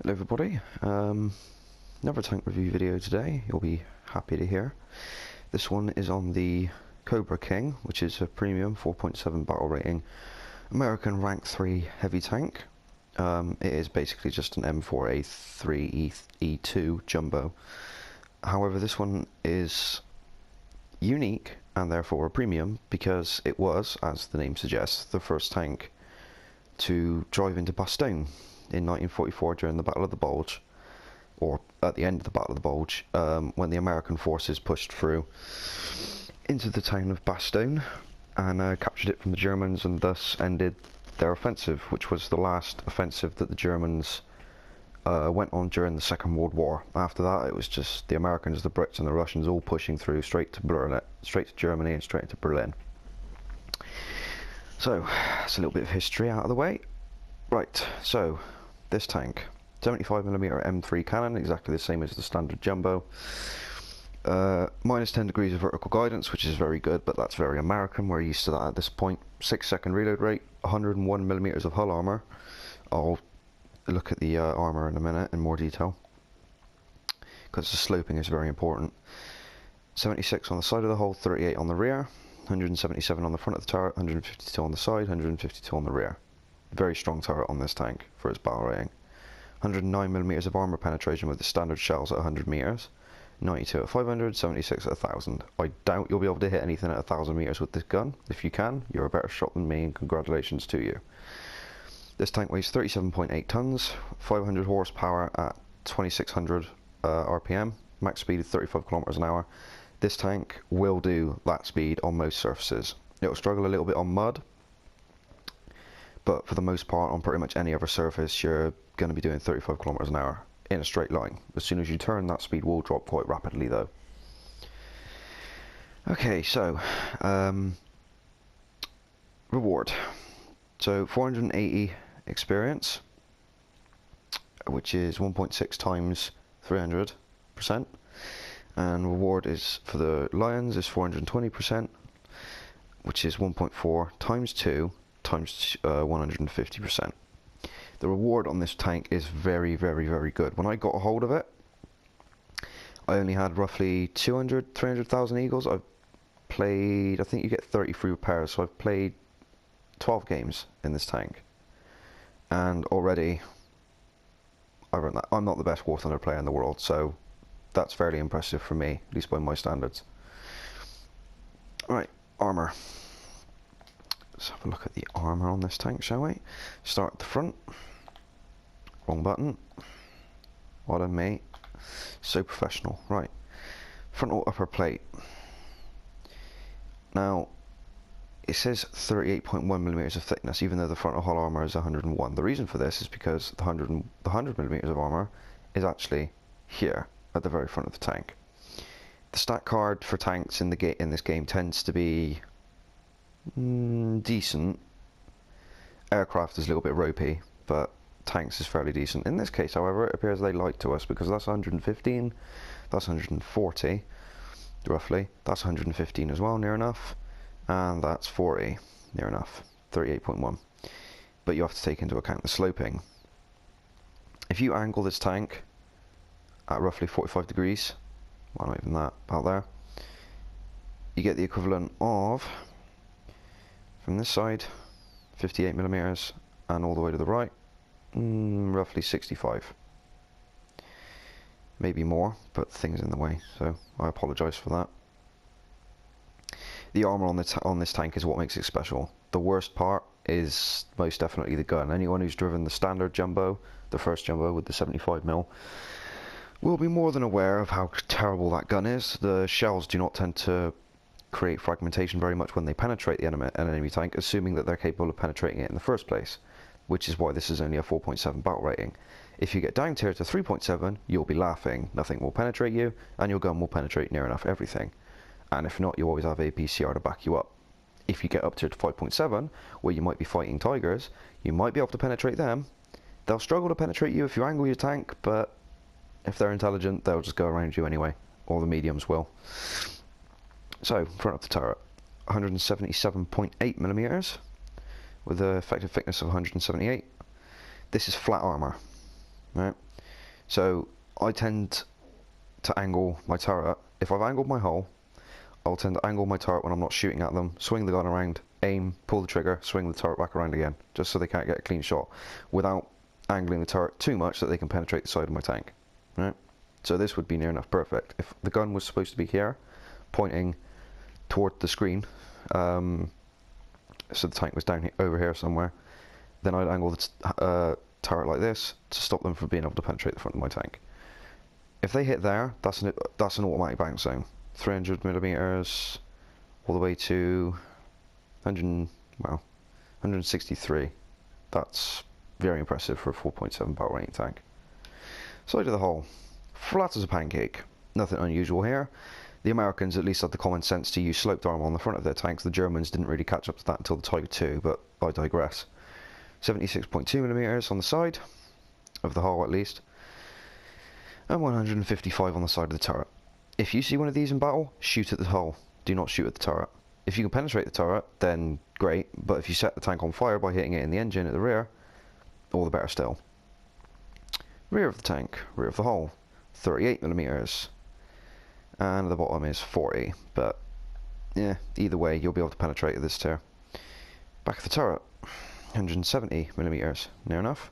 Hello everybody, another tank review video today, you'll be happy to hear. This one is on the Cobra King, which is a premium 4.7 battle rating American rank 3 heavy tank. It is basically just an M4A3E2 jumbo. However, this one is unique and therefore a premium because it was, as the name suggests, the first tank to drive into Bastogne in 1944 during the Battle of the Bulge, or at the end of the Battle of the Bulge, when the American forces pushed through into the town of Bastogne and captured it from the Germans, and thus ended their offensive, which was the last offensive that the Germans went on during the Second World War. After that, it was just the Americans, the Brits and the Russians all pushing through straight to Germany and straight to Berlin. So that's a little bit of history out of the way. Right, so this tank, 75mm M3 cannon, exactly the same as the standard jumbo. Minus 10 degrees of vertical guidance, which is very good, but that's very American. We're used to that at this point. 6-second reload rate, 101mm of hull armor. I'll look at the armor in a minute in more detail, because the sloping is very important. 76 on the side of the hull, 38 on the rear, 177 on the front of the turret, 152 on the side, 152 on the rear. Very strong turret on this tank for its battle rating. 109mm of armor penetration with the standard shells at 100 meters, 92 at 500, 76 at 1000. I doubt you'll be able to hit anything at 1000 meters with this gun. If you can, you're a better shot than me, and congratulations to you. This tank weighs 37.8 tons, 500 horsepower at 2600 RPM, max speed of 35 kilometers an hour. This tank will do that speed on most surfaces. It will struggle a little bit on mud, but for the most part, on pretty much any other surface, you're going to be doing 35 kilometers an hour in a straight line. As soon as you turn, that speed will drop quite rapidly though. Okay, so reward. So 480 experience, which is 1.6 times 300%, and reward is for the Lions is 420%, which is 1.4 times 2 times 150%. The reward on this tank is very, very, very good. When I got a hold of it, I only had roughly 300,000 eagles. I've played, I think you get 33 repairs, so I've played 12 games in this tank, and already I've earned that. I'm not the best War Thunder player in the world, so that's fairly impressive for me, at least by my standards. Alright, armor. Let's have a look at the armor on this tank, shall we? Start at the front. Wrong button. What a mate. So professional. Right. Frontal upper plate. Now, it says 38.1mm of thickness, even though the frontal hull armor is 101. The reason for this is because the 100mm of armor is actually here at the very front of the tank. The stat card for tanks in this game tends to be decent. Aircraft is a little bit ropey, but tanks is fairly decent. In this case, however, it appears they lied to us, because that's 115, that's 140 roughly, that's 115 as well, near enough, and that's 40, near enough, 38.1. But you have to take into account the sloping. If you angle this tank at roughly 45 degrees, well, not even that, about there, you get the equivalent of, from this side, 58mm, and all the way to the right, roughly 65. Maybe more, but things in the way, so I apologise for that. The armour on this tank is what makes it special. The worst part is most definitely the gun. Anyone who's driven the standard jumbo, the first jumbo with the 75mm, will be more than aware of how terrible that gun is. The shells do not tend to create fragmentation very much when they penetrate an enemy tank, assuming that they're capable of penetrating it in the first place, which is why this is only a 4.7 battle rating. If you get down tier to 3.7, you'll be laughing. Nothing will penetrate you, and your gun will penetrate near enough everything. And if not, you always have a PCR to back you up. If you get up tier to 5.7, where you might be fighting tigers, you might be able to penetrate them. They'll struggle to penetrate you if you angle your tank, but if they're intelligent, they'll just go around you anyway, or the mediums will. So, front of the turret, 177.8mm, with an effective thickness of 178. This is flat armor, right? So I tend to angle my turret. If I've angled my hull, I'll tend to angle my turret when I'm not shooting at them, swing the gun around, aim, pull the trigger, swing the turret back around again, just so they can't get a clean shot, without angling the turret too much that they can penetrate the side of my tank. Right? So this would be near enough perfect. If the gun was supposed to be here, pointing toward the screen, so the tank was down here, over here somewhere, then I'd angle the turret like this to stop them from being able to penetrate the front of my tank. If they hit there, that's an automatic bounce zone. 300 millimeters all the way to 163. That's very impressive for a 4.7 barrel rating tank. Side of the hull, flat as a pancake. Nothing unusual here. The Americans at least had the common sense to use sloped armor on the front of their tanks. The Germans didn't really catch up to that until the Tiger II, but I digress. 76.2 millimeters on the side of the hull at least, and 155 on the side of the turret. If you see one of these in battle, shoot at the hull. Do not shoot at the turret. If you can penetrate the turret, then great, but if you set the tank on fire by hitting it in the engine at the rear, all the better still. Rear of the tank, rear of the hull, 38 millimeters, and the bottom is 40, but yeah, either way you'll be able to penetrate this tier. Back of the turret, 170 millimeters, near enough.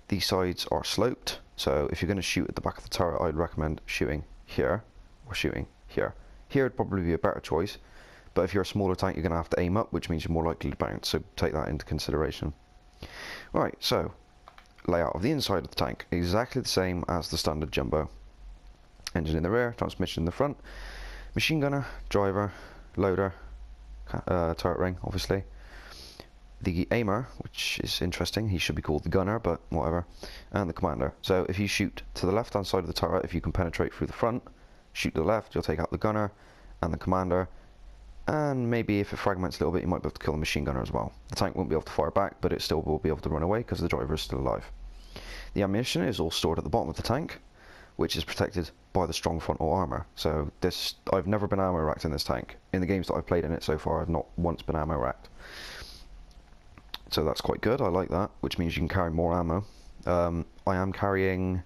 These sides are sloped, so if you're going to shoot at the back of the turret, I'd recommend shooting here or shooting here. Here would probably be a better choice, but if you're a smaller tank, you're going to have to aim up, which means you're more likely to bounce, so take that into consideration. Right, so layout of the inside of the tank, exactly the same as the standard jumbo. Engine in the rear, transmission in the front, machine gunner, driver, loader, turret ring, obviously. The aimer, which is interesting, he should be called the gunner, but whatever, and the commander. So if you shoot to the left hand side of the turret, if you can penetrate through the front, shoot to the left, you'll take out the gunner and the commander, and maybe if it fragments a little bit, you might be able to kill the machine gunner as well. The tank won't be able to fire back, but it still will be able to run away because the driver is still alive. The ammunition is all stored at the bottom of the tank, which is protected by the strong frontal armor. So this, I've never been ammo racked in this tank. In the games that I've played in it so far, I've not once been ammo racked. So that's quite good, I like that, which means you can carry more ammo. I am carrying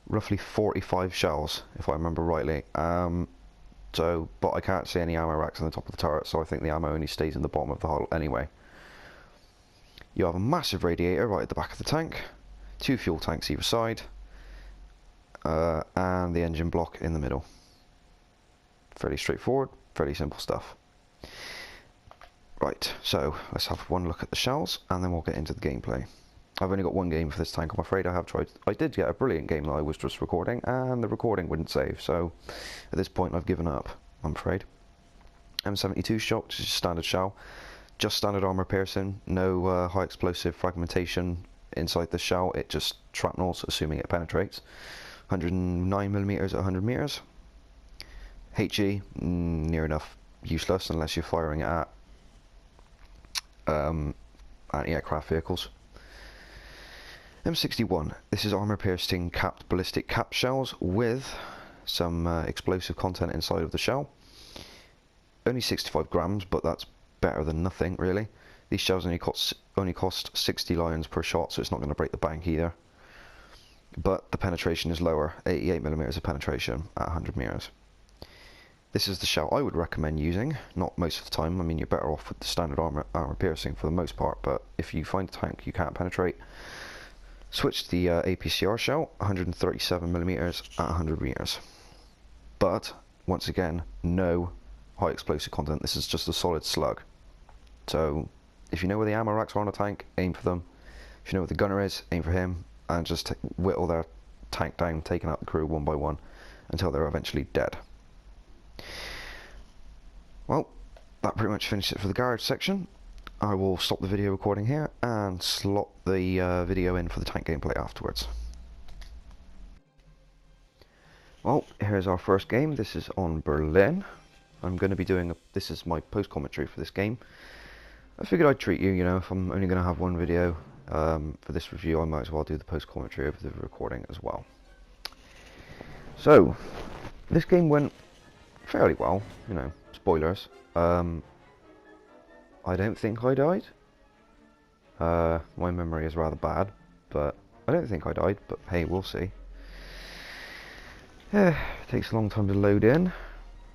roughly 45 shells, if I remember rightly. But I can't see any ammo racks on the top of the turret, so I think the ammo only stays in the bottom of the hull anyway. You have a massive radiator right at the back of the tank, 2 fuel tanks either side, and the engine block in the middle. Fairly straightforward, fairly simple stuff. Right, so let's have one look at the shells, and then we'll get into the gameplay. I've only got one game for this tank, I'm afraid. I did get a brilliant game that I was just recording, and the recording wouldn't save, so at this point I've given up, I'm afraid. M72 shot, which is standard shell, just standard armor piercing, no high explosive fragmentation inside the shell, it just shrapnels, assuming it penetrates. 109 millimeters at 100 meters. HE, near enough useless unless you're firing it at anti-aircraft vehicles. M61, this is armor piercing capped ballistic cap shells with some explosive content inside of the shell. Only 65 grams, but that's better than nothing really. These shells only cost 60 lions per shot, so it's not going to break the bank either. But the penetration is lower, 88 millimeters of penetration at 100 meters. This is the shell I would recommend using, not most of the time. I mean, you're better off with the standard armor piercing for the most part, but if you find a tank you can't penetrate, switch to the APCR shell, 137 millimeters at 100 meters. But once again, no high explosive content. This is just a solid slug. So if you know where the ammo racks are on a tank, aim for them. If you know where the gunner is, aim for him, and just whittle their tank down, taking out the crew one by one until they're eventually dead. Well, that pretty much finished it for the garage section. I will stop the video recording here and slot the video in for the tank gameplay afterwards. Well, here's our first game. This is on Berlin. I'm going to be doing this is my post commentary for this game. I figured I'd treat you, you know, if I'm only going to have one video for this review, I might as well do the post commentary over the recording as well. So, this game went fairly well, you know, spoilers. I don't think I died. My memory is rather bad, but I don't think I died, but hey, we'll see. It takes a long time to load in.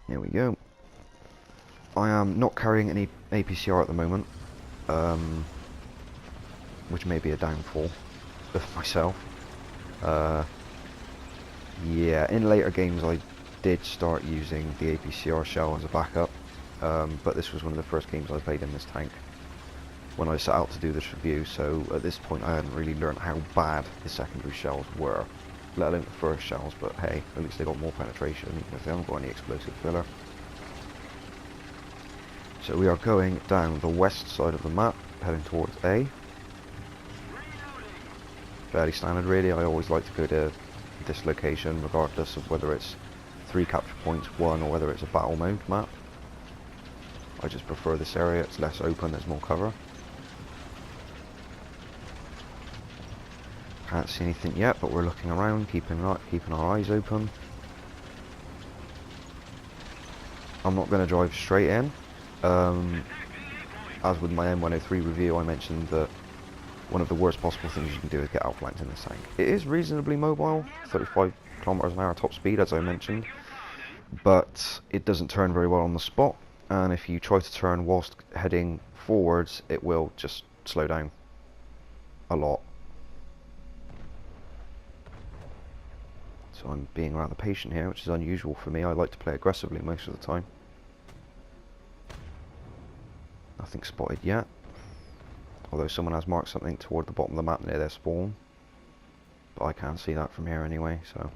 Here we go. I am not carrying any APCR at the moment, which may be a downfall of myself. Yeah, in later games I did start using the APCR shell as a backup, but this was one of the first games I played in this tank when I set out to do this review, so at this point I hadn't really learned how bad the secondary shells were, let alone the first shells, but hey, at least they got more penetration, even if they haven't got any explosive filler. So we are going down the west side of the map, heading towards A. Fairly standard really, I always like to go to this location regardless of whether it's 3 capture points, 1, or whether it's a battle mode map. I just prefer this area, it's less open, there's more cover. Can't see anything yet, but we're looking around, keeping our eyes open. I'm not going to drive straight in. As with my M103 review, I mentioned that one of the worst possible things you can do is get outflanked in this tank. It is reasonably mobile, 35 kilometers an hour top speed, as I mentioned, but it doesn't turn very well on the spot, and if you try to turn whilst heading forwards, it will just slow down a lot. So I'm being rather patient here, which is unusual for me. I like to play aggressively most of the time. Nothing spotted yet, although someone has marked something toward the bottom of the map near their spawn, but I can't see that from here anyway, so.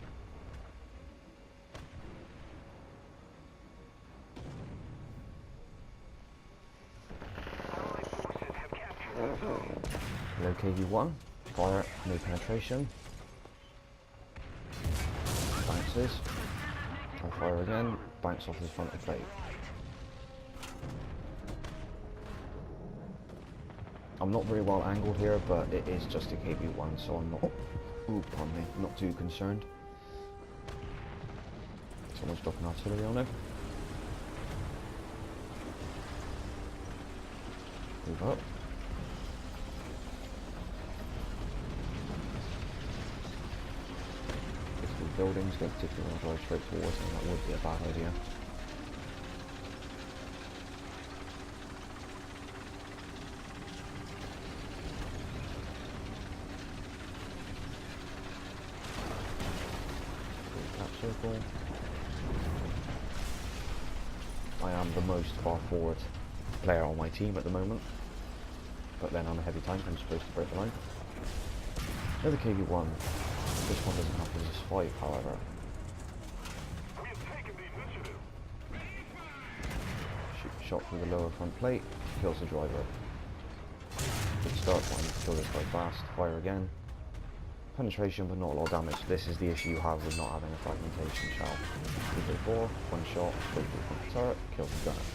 Hello KV1, fire, no penetration. Bounces, I'll fire again, bounce off the front of the plate. I'm not very well angled here, but it is just a KV1, so I'm not, pardon me, not too concerned. Someone's dropping artillery on it. Move up. If the buildings don't particularly want to drive straight towards them, that would be a bad idea. Circle. I am the most far forward player on my team at the moment, but then I'm a heavy tank, I'm supposed to break the line. Another KV1, this one doesn't have resist 5 however. Shoot a shot through the lower front plate, kills the driver. Good start, I need to kill this guy fast, fire again. Penetration but not a lot of damage. This is the issue you have with not having a fragmentation shell. 3-4, one shot, straight through the front turret, kills the gunner.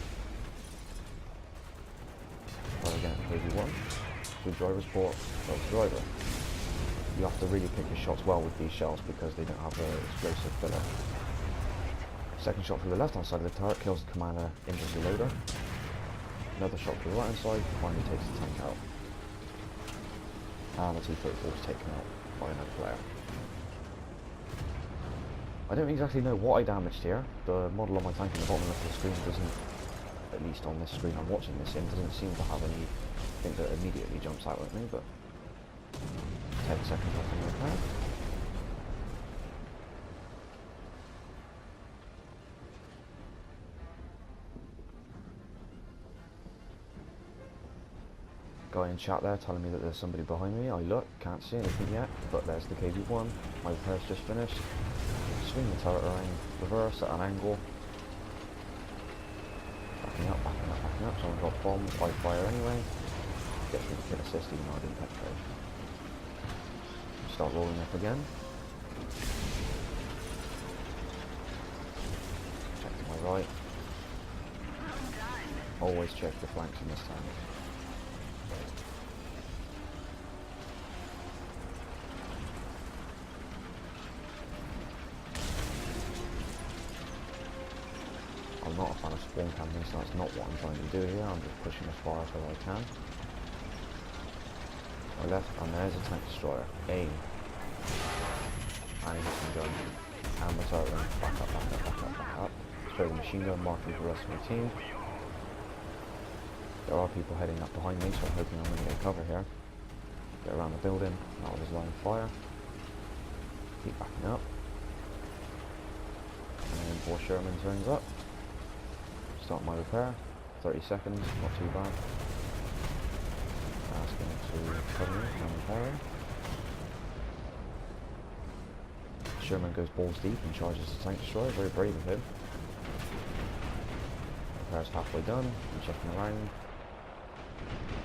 Fire again at KV1, good driver support, kills the driver. You have to really pick your shots well with these shells because they don't have an explosive filler. Second shot through the left hand side of the turret, kills the commander, injures the loader. Another shot through the right hand side, finally takes the tank out. And the T-34 is taken out by another player. I don't exactly know what I damaged here. The model on my tank in the bottom left of the screen doesn't, at least on this screen I'm watching this in, doesn't seem to have anything that immediately jumps out at me, but 10 seconds off on the repair. Guy in chat there telling me that there's somebody behind me. I look, can't see anything yet, but there's the KV1. My repair's just finished. Swing the turret around, reverse at an angle. Backing up, backing up, backing up. Someone dropped bombs, I fire anyway. Gets me the kill assist even though I didn't penetrate. Start rolling up again. Check to my right. Always check the flanks in this tank. I'm not a fan of spawn camping, so that's not what I'm trying to do here. I'm just pushing as far as I can. My left, and there's a tank destroyer. Aim. And he hits the gun. And we're turning back up, back up, back up, back up. Throw the machine gun, marking for the rest of my team. There are people heading up behind me, so I'm hoping I'm going to get cover here. Get around the building, out of his line of fire. Keep backing up. And then 4 Sherman turns up. Start my repair. 30 seconds, not too bad. Asking to cover me, I'm repairing. Sherman goes balls deep and charges the tank destroyer, very brave of him. Repair's halfway done, I'm checking around.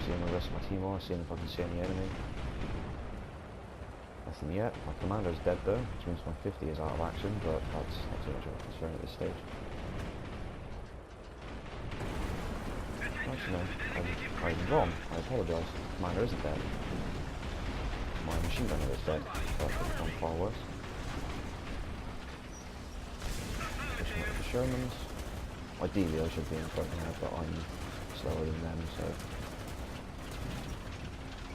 Seeing where the rest of my team are, seeing if I can see any enemy. Nothing yet. My commander's dead though, which means my 50 is out of action, but that's not too much of a concern at this stage. Actually no, I'm wrong, I apologise. Commander isn't dead. My machine gunner is dead, so that could have gone far worse. Pushing up the Shermans. Ideally I should be in front here, but I'm slower than them, so...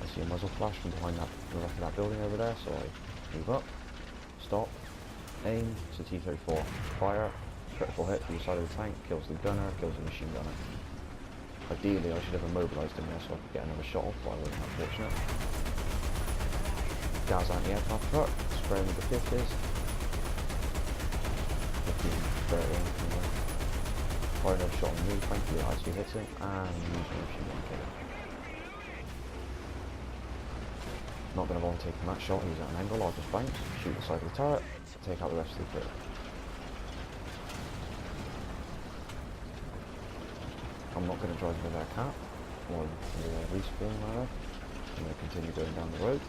I see a muzzle flash from behind the wreck of that building over there, so I move up, stop, aim, it's a T-34, fire, critical hit from the side of the tank, kills the gunner, kills the machine gunner. Ideally I should have immobilised him there so I could get another shot off, but I wasn't that fortunate. Gaz anti-aircraft truck, spraying with the 50s. 15, 30, anything there. Fire another shot on me, thankfully I actually hits him, and use my machine gun kill him. Not going to bother taking that shot, he's at an angle, I'll just bounce, shoot the side of the turret, take out the rest of the crew. I'm not going to drive over their cap, or the respawn rather. I'm going to continue going down the road.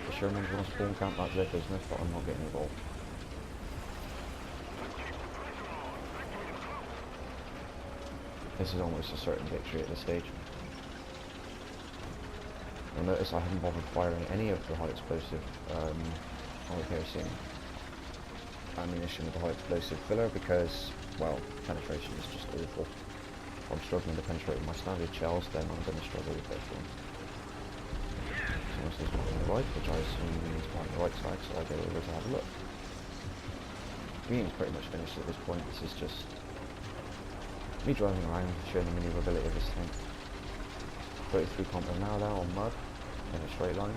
The Shermans want to spawn camp, that's their business, but I'm not getting involved. This is almost a certain victory at this stage. You'll notice I haven't bothered firing any of the high explosive high-piercing ammunition with the high explosive filler because, well, penetration is just awful. If I'm struggling to penetrate with my standard shells, then I'm going to struggle with this one. So this is on the right, which I assume means on the right side, so I go over to have a look. The game's pretty much finished at this point. This is just me driving around, showing the maneuverability of this tank. 33 km an hour there on mud, in a straight line.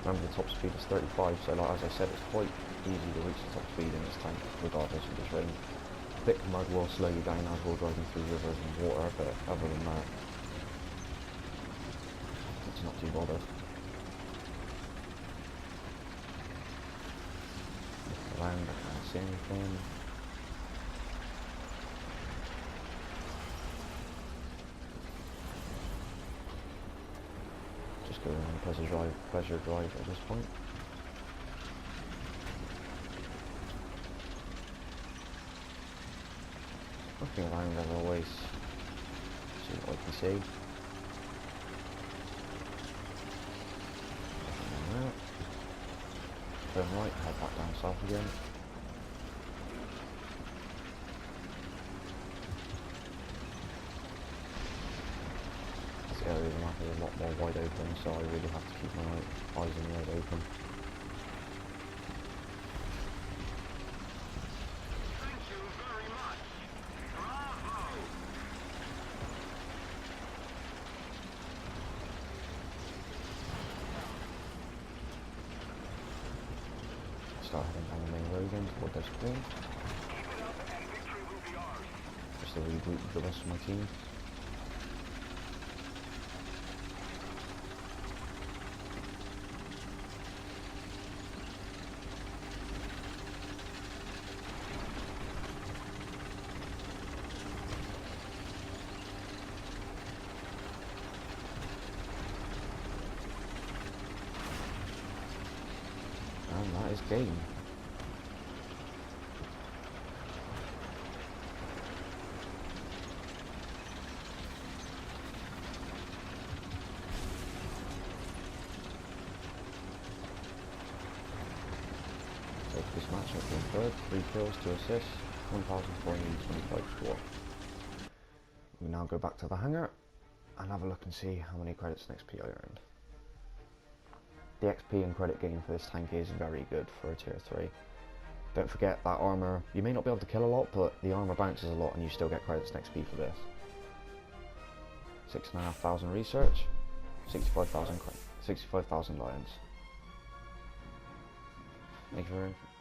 Remember the top speed is 35, so like as I said, it's quite easy to reach the top speed in this tank, regardless of the terrain. Thick mud will slow you down as we're driving through rivers and water, but other than that, it's not too bothered. Look around, I can't see anything. Just go on pleasure drive at this point. Looking around as always, see what I can see. Turn right, head back down south again. This area of the map is a lot more wide open, so I really have to keep my eyes and ears open. Start heading down the main road again toward their spawn. Just to regroup with the rest of my team. And that is game. So this match up in third, 3 kills, 2 assists, 1,425 score. We now go back to the hangar and have a look and see how many credits and XP I earned. the XP and credit gain for this tank is very good for a tier 3. Don't forget that armor, you may not be able to kill a lot, but the armor bounces a lot and you still get credits and XP for this. 6,500 research, 65,000 lions. Thank you very much.